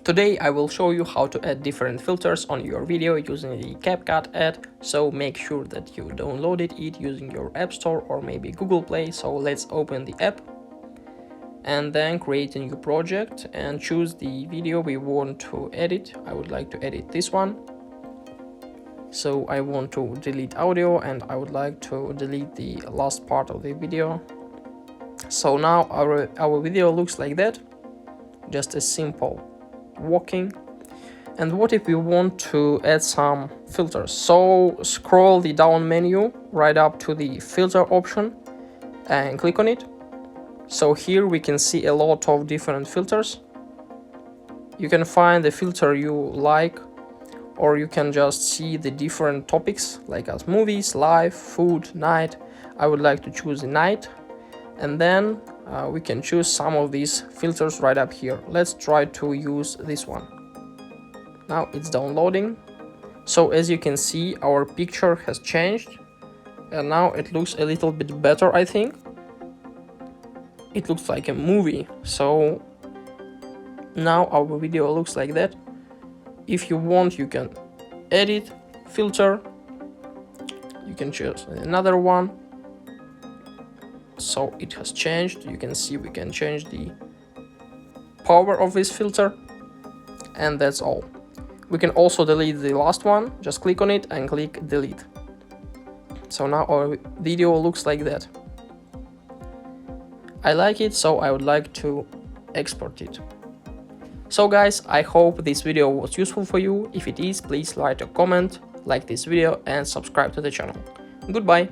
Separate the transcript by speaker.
Speaker 1: Today I will show you how to add different filters on your video using the CapCut add, so make sure that you downloaded it using your App Store or maybe Google Play. So let's open the app and then create a new project and choose the video we want to edit. I would like to edit this one. So I want to delete audio and I would like to delete the last part of the video. So now our video looks like that, just a simple walking. And what if we want to add some filters? So scroll the down menu right up to the filter option and click on it. So here we can see a lot of different filters. You can find the filter you like, or you can just see the different topics like as movies, life, food, night. I would like to choose the night, and then we can choose some of these filters right up here. Let's try to use this one. Now it's downloading. So as you can see, our picture has changed and now it looks a little bit better. I think it looks like a movie. So now our video looks like that. If you want, you can edit filter, you can choose another one. So it has changed. You can see we can change the power of this filter, and that's all. We can also delete the last one. Just click on it and click delete. So now our video looks like that. I like it, so I would like to export it. So guys, I hope this video was useful for you. If it is, please write a comment, like this video and subscribe to the channel. Goodbye.